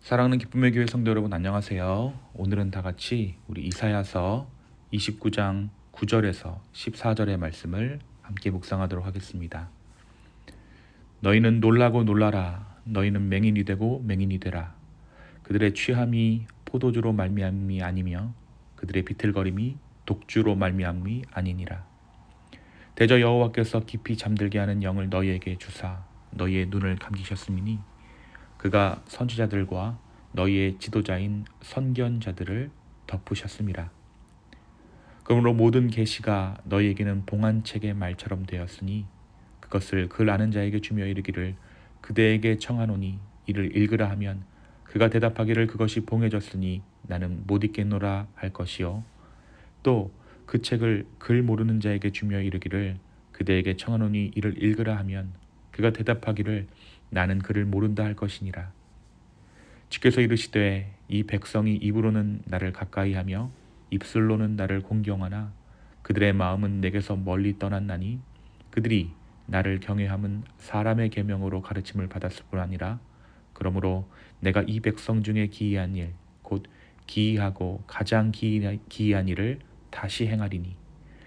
사랑하는 기쁨의 교회 성도 여러분, 안녕하세요. 오늘은 다 같이 우리 이사야서 29장 9절에서 14절의 말씀을 함께 묵상하도록 하겠습니다. 너희는 놀라고 놀라라. 너희는 맹인이 되고 맹인이 되라. 그들의 취함이 포도주로 말미암이 아니며 그들의 비틀거림이 독주로 말미암이 아니니라. 대저 여호와께서 깊이 잠들게 하는 영을 너희에게 주사 너희의 눈을 감기셨음이니 그가 선지자들과 너희의 지도자인 선견자들을 덮으셨음이라. 그러므로 모든 계시가 너희에게는 봉안책의 말처럼 되었으니 그것을 글 아는 자에게 주며 이르기를 그대에게 청하노니 이를 읽으라 하면 그가 대답하기를 그것이 봉해졌으니 나는 못 읽겠노라 할 것이요. 또 그 책을 글 모르는 자에게 주며 이르기를 그대에게 청하노니 이를 읽으라 하면 그가 대답하기를 나는 그를 모른다 할 것이니라. 주께서 이르시되 이 백성이 입으로는 나를 가까이하며 입술로는 나를 공경하나 그들의 마음은 내게서 멀리 떠났나니 그들이 나를 경외함은 사람의 계명으로 가르침을 받았을 뿐 아니라 그러므로 내가 이 백성 중에 기이한 일 곧 기이하고 가장 기이한 일을 다시 행하리니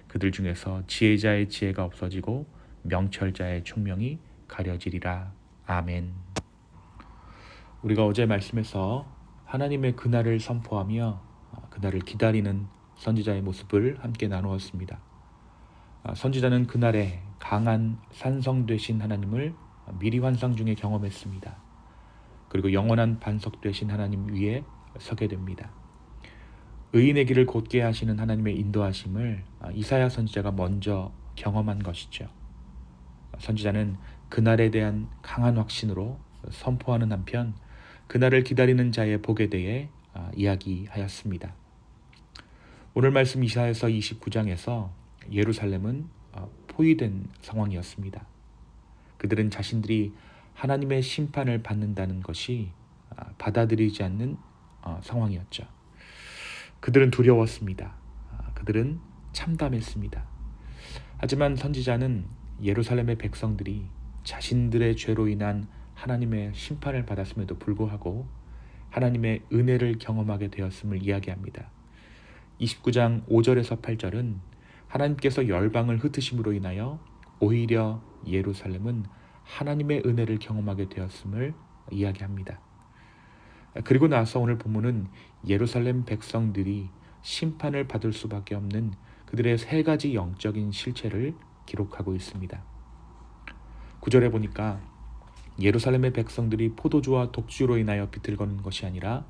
그들 중에서 지혜자의 지혜가 없어지고 명철자의 총명이 가려지리라. 아멘. 우리가 어제 말씀에서 하나님의 그날을 선포하며 그날을 기다리는 선지자의 모습을 함께 나누었습니다. 선지자는 그날에 강한 산성 되신 하나님을 미리 환상 중에 경험했습니다. 그리고 영원한 반석 되신 하나님 위에 서게 됩니다. 의인의 길을 곧게 하시는 하나님의 인도하심을 이사야 선지자가 먼저 경험한 것이죠. 선지자는 그날에 대한 강한 확신으로 선포하는 한편 그날을 기다리는 자의 복에 대해 이야기하였습니다. 오늘 말씀 이사야서 29장에서 예루살렘은 포위된 상황이었습니다. 그들은 자신들이 하나님의 심판을 받는다는 것이 받아들이지 않는 상황이었죠. 그들은 두려웠습니다. 그들은 참담했습니다. 하지만 선지자는 예루살렘의 백성들이 자신들의 죄로 인한 하나님의 심판을 받았음에도 불구하고 하나님의 은혜를 경험하게 되었음을 이야기합니다. 29장 5절에서 8절은 하나님께서 열방을 흩으심으로 인하여 오히려 예루살렘은 하나님의 은혜를 경험하게 되었음을 이야기합니다. 그리고 나서 오늘 본문은 예루살렘 백성들이 심판을 받을 수밖에 없는 그들의 세 가지 영적인 실체를 기록하고 있습니다. 9절에 보니까 예루살렘의 백성들이 포도주와 독주로 인하여 비틀거리는 것이 아니라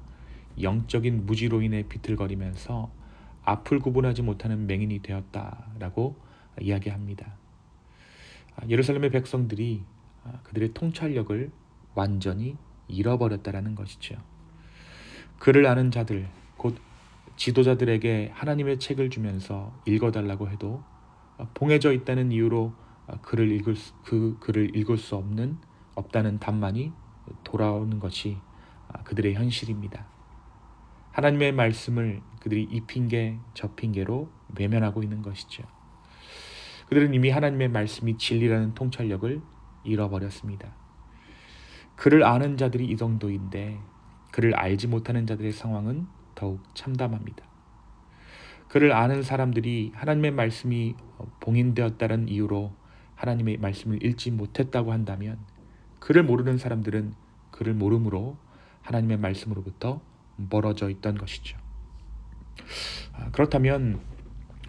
영적인 무지로 인해 비틀거리면서 앞을 구분하지 못하는 맹인이 되었다라고 이야기합니다. 예루살렘의 백성들이 그들의 통찰력을 완전히 잃어버렸다라는 것이죠. 그를 아는 자들, 곧 지도자들에게 하나님의 책을 주면서 읽어달라고 해도 봉해져 있다는 이유로 글을 읽을 수 없다는 답만이 돌아오는 것이 그들의 현실입니다. 하나님의 말씀을 그들이 이 핑계 저 핑계로 외면하고 있는 것이죠. 그들은 이미 하나님의 말씀이 진리라는 통찰력을 잃어버렸습니다. 그를 아는 자들이 이 정도인데 그를 알지 못하는 자들의 상황은 더욱 참담합니다. 그를 아는 사람들이 하나님의 말씀이 봉인되었다는 이유로 하나님의 말씀을 읽지 못했다고 한다면 그를 모르는 사람들은 그를 모름으로 하나님의 말씀으로부터 멀어져 있던 것이죠. 그렇다면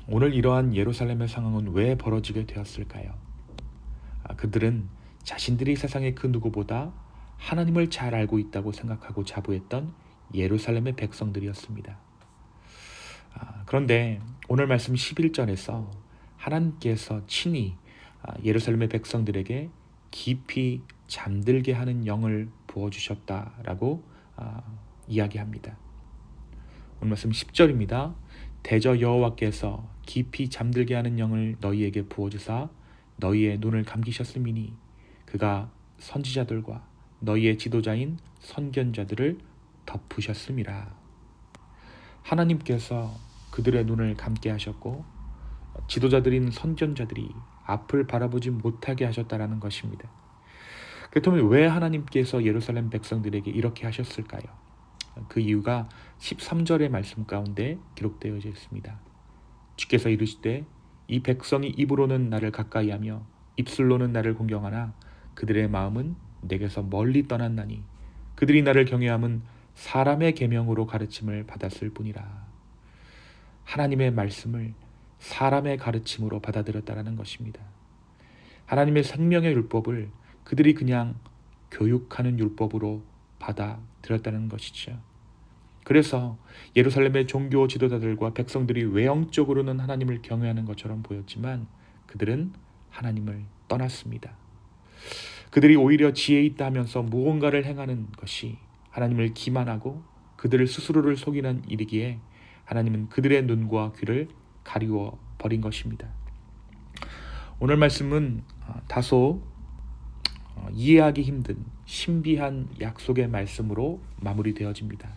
오늘 이러한 예루살렘의 상황은 왜 벌어지게 되었을까요? 그들은 자신들이 세상의 그 누구보다 하나님을 잘 알고 있다고 생각하고 자부했던 예루살렘의 백성들이었습니다. 그런데 오늘 말씀 11절에서 하나님께서 친히 예루살렘의 백성들에게 깊이 잠들게 하는 영을 부어주셨다라고 이야기합니다. 오늘 말씀 10절입니다. 대저 여호와께서 깊이 잠들게 하는 영을 너희에게 부어주사 너희의 눈을 감기셨음이니 그가 선지자들과 너희의 지도자인 선견자들을 덮으셨음이라. 하나님께서 그들의 눈을 감게 하셨고 지도자들인 선견자들이 앞을 바라보지 못하게 하셨다라는 것입니다. 그렇다면 왜 하나님께서 예루살렘 백성들에게 이렇게 하셨을까요? 그 이유가 13절의 말씀 가운데 기록되어 있습니다. 주께서 이르시되 이 백성이 입으로는 나를 가까이하며 입술로는 나를 공경하나 그들의 마음은 내게서 멀리 떠났나니 그들이 나를 경외함은 사람의 계명으로 가르침을 받았을 뿐이라. 하나님의 말씀을 사람의 가르침으로 받아들였다는 것입니다. 하나님의 생명의 율법을 그들이 그냥 교육하는 율법으로 받아들였다는 것이죠. 그래서 예루살렘의 종교 지도자들과 백성들이 외형적으로는 하나님을 경외하는 것처럼 보였지만 그들은 하나님을 떠났습니다. 그들이 오히려 지혜 있다 하면서 무언가를 행하는 것이 하나님을 기만하고 그들을 스스로를 속이는 일이기에 하나님은 그들의 눈과 귀를 가리워 버린 것입니다. 오늘 말씀은 다소 이해하기 힘든 신비한 약속의 말씀으로 마무리되어집니다.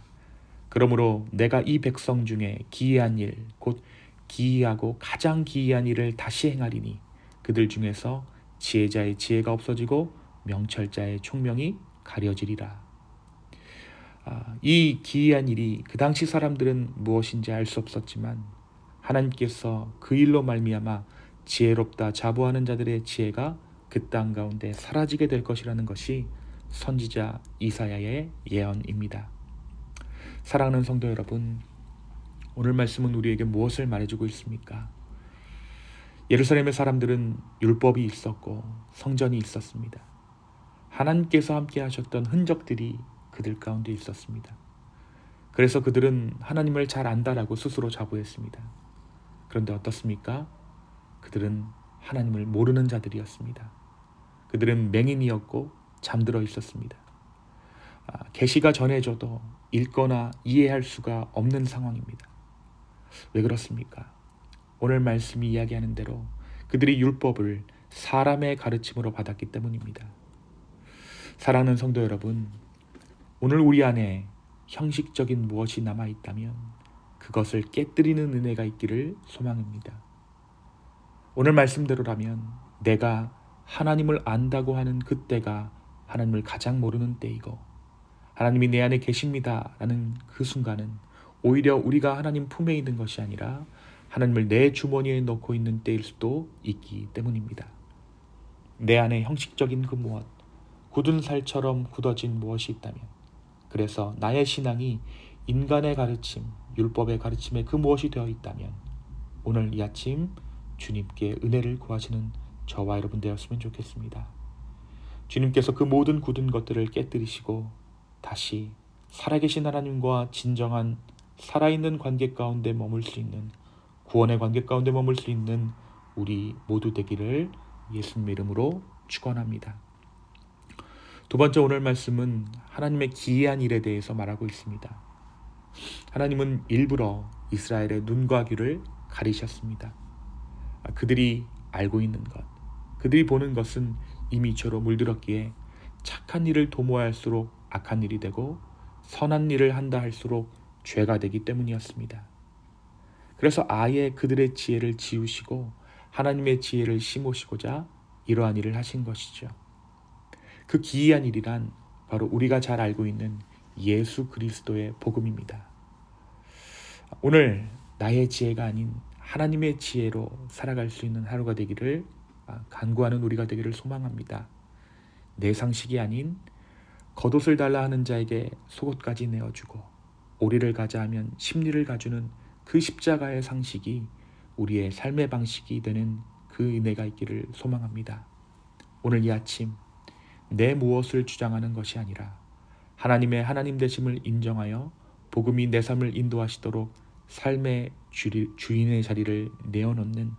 그러므로 내가 이 백성 중에 기이한 일, 곧 기이하고 가장 기이한 일을 다시 행하리니 그들 중에서 지혜자의 지혜가 없어지고 명철자의 총명이 가려지리라. 이 기이한 일이 그 당시 사람들은 무엇인지 알 수 없었지만 하나님께서 그 일로 말미암아 지혜롭다 자부하는 자들의 지혜가 그 땅 가운데 사라지게 될 것이라는 것이 선지자 이사야의 예언입니다. 사랑하는 성도 여러분, 오늘 말씀은 우리에게 무엇을 말해주고 있습니까? 예루살렘의 사람들은 율법이 있었고 성전이 있었습니다. 하나님께서 함께 하셨던 흔적들이 그들 가운데 있었습니다. 그래서 그들은 하나님을 잘 안다라고 스스로 자부했습니다. 그런데 어떻습니까? 그들은 하나님을 모르는 자들이었습니다. 그들은 맹인이었고 잠들어 있었습니다. 계시가 전해져도 읽거나 이해할 수가 없는 상황입니다. 왜 그렇습니까? 오늘 말씀이 이야기하는 대로 그들이 율법을 사람의 가르침으로 받았기 때문입니다. 사랑하는 성도 여러분, 오늘 우리 안에 형식적인 무엇이 남아있다면 그것을 깨뜨리는 은혜가 있기를 소망합니다. 오늘 말씀대로라면 내가 하나님을 안다고 하는 그때가 하나님을 가장 모르는 때이고 하나님이 내 안에 계십니다 라는 그 순간은 오히려 우리가 하나님 품에 있는 것이 아니라 하나님을 내 주머니에 넣고 있는 때일 수도 있기 때문입니다. 내 안에 형식적인 그 무엇, 굳은 살처럼 굳어진 무엇이 있다면, 그래서 나의 신앙이 인간의 가르침, 율법의 가르침에 그 무엇이 되어 있다면 오늘 이 아침 주님께 은혜를 구하시는 저와 여러분 되었으면 좋겠습니다. 주님께서 그 모든 굳은 것들을 깨뜨리시고 다시 살아계신 하나님과 진정한 살아있는 관계 가운데 머물 수 있는, 구원의 관계 가운데 머물 수 있는 우리 모두 되기를 예수님의 이름으로 축원합니다. 두 번째 오늘 말씀은 하나님의 기이한 일에 대해서 말하고 있습니다. 하나님은 일부러 이스라엘의 눈과 귀를 가리셨습니다. 그들이 알고 있는 것, 그들이 보는 것은 이미 죄로 물들었기에 착한 일을 도모할수록 악한 일이 되고 선한 일을 한다 할수록 죄가 되기 때문이었습니다. 그래서 아예 그들의 지혜를 지우시고 하나님의 지혜를 심으시고자 이러한 일을 하신 것이죠. 그 기이한 일이란 바로 우리가 잘 알고 있는 예수 그리스도의 복음입니다. 오늘 나의 지혜가 아닌 하나님의 지혜로 살아갈 수 있는 하루가 되기를 간구하는 우리가 되기를 소망합니다. 내 상식이 아닌 겉옷을 달라 하는 자에게 속옷까지 내어주고 오리를 가자 하면 십리를 가주는 그 십자가의 상식이 우리의 삶의 방식이 되는 그 은혜가 있기를 소망합니다. 오늘 이 아침 내 무엇을 주장하는 것이 아니라 하나님의 하나님 되심을 인정하여 복음이 내 삶을 인도하시도록 삶의 주인의 자리를 내어놓는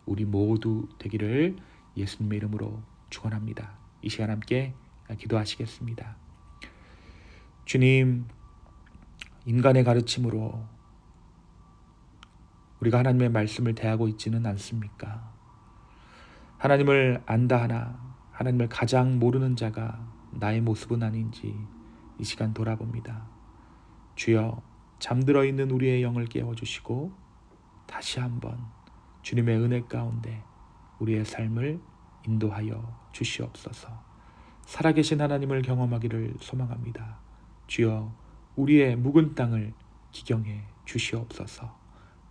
우리 모두 되기를 예수님의 이름으로 축원합니다. 이 시간 함께 기도하시겠습니다. 주님, 인간의 가르침으로 우리가 하나님의 말씀을 대하고 있지는 않습니까? 하나님을 안다 하나 하나님을 가장 모르는 자가 나의 모습은 아닌지 이 시간 돌아봅니다. 주여, 잠들어 있는 우리의 영을 깨워주시고 다시 한번 주님의 은혜 가운데 우리의 삶을 인도하여 주시옵소서. 살아계신 하나님을 경험하기를 소망합니다. 주여, 우리의 묵은 땅을 기경해 주시옵소서.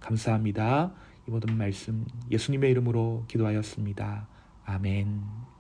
감사합니다. 이 모든 말씀 예수님의 이름으로 기도하였습니다. 아멘.